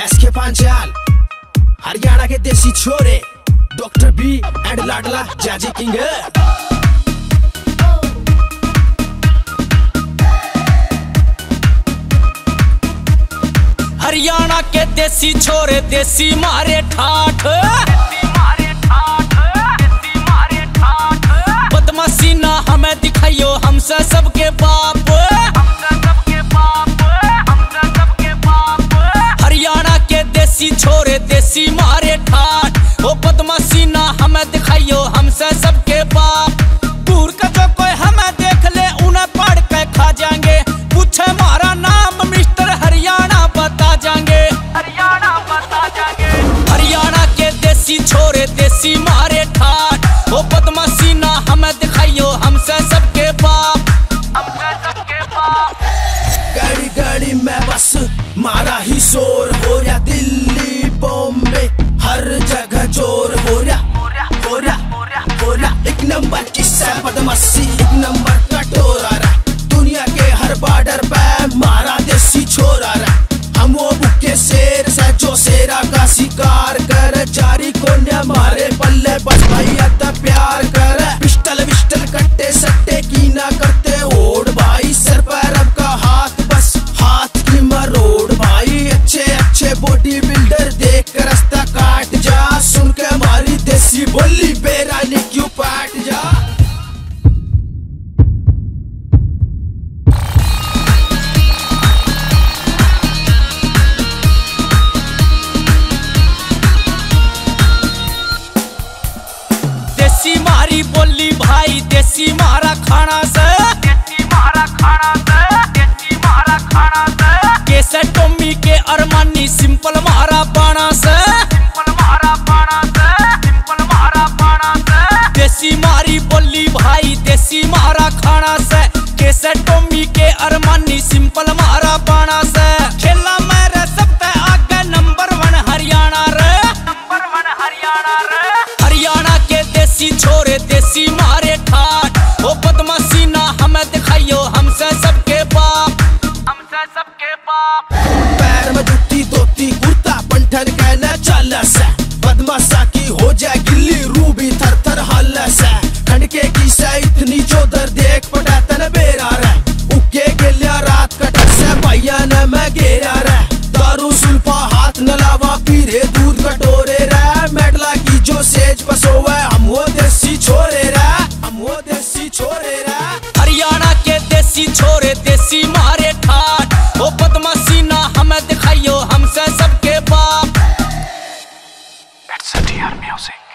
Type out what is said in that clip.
SK Panchal, Haryana के देसी छोरे, डॉक्टर बी एंड लाडला जाजी किंग। हरियाणा के देसी छोरे देसी मारे ठाठ, बदमाशी ना हमें दिखाइयो हमसे सबके बाप। हरियाणा के देसी छोरे देसी मारे ठाठ, ओ बदमाशी ना हमें दिखाइयो हमसे सबके बाप। दूर का जो कोई हमें देख ले उन्हें पढ़ के खा जाएंगे, पूछे हमारा नाम मिस्टर हरियाणा बता जाएंगे, हरियाणा बता जाएंगे। हरियाणा के देसी छोरे देसी मारे ठाठ, ओ बदमाशी ना हमें दिखाइयो हमसे सबके बाप, हमसे सबके बाप। गाड़ी गाड़ी में बस मारा ही शोर हो रहा, दिल्ली बॉम्बे हर जगह जोर हो रहा, हो रहा, हो रहा। एक नंबर की बदमाशी, एक नंबर का टोर आ रहा, दुनिया के हर बॉर्डर पे मारा देसी छोर आ रहा। हम वो बुके शेर से जो शेरा का शिकार कर, जारी कोन्या मारे पल्ले बस भाई अदा प्यार कर। पिस्टल विस्टल कट्टे सट्टे की ना करते ओढ़ भाई, सर पर अब का हाथ बस हाथ की मरोड़ भाई। अच्छे अच्छे बॉडी बिल्डर देख कर रास्ता काट जा, सुन के हमारी देसी बोली बेरा ने क्यों पाट जा। देसी मारी बोली भाई देसी मारा खाना से, देसी मारा खाना से, देसी मारा खाना से। कैसे टोमी के अरमानी सिंपल मारा बाणा से, सिंपल मारा बाणा से, सिंपल मारा बाणा से। देसी मारी बोली भाई देसी मारा खाना से, कैसे टोमी के अरमानी सिंपल मारा बाणा से। खेला मेरे सबसे आगे नंबर 1 हरियाणा रे, नंबर 1 हरियाणा रे। हरियाणा के देसी छोरे देसी मारे ठाठ, ओ बदमाशी ना हमें दिखाइयो हमसे सबके बाप, हमसे सबके बाप। पैर में जुत्ती धोती कुर्ता पंठन कहना चल से, बदमाशा की हो जाए गिल्ली रूबी थर थर हल से। खंडके की से इतनी चौधर देख पड़ा तन बेरा रे, उके गिलिया रात कटक से भैया ने मैं गेरा रे। दारू सुल्फा हाथ न लावा पीरे दूध कटोरे रे, मेडला की जो सेज पसोवे हम वो देसी छोरे रे, हम वो देसी छोरे रे। हरियाणा के देसी छोरे देसी मारे ठाठ, ओ बदमाशी ना हमें दिखाइयो हमसे सबके बाप। It's CTR Music.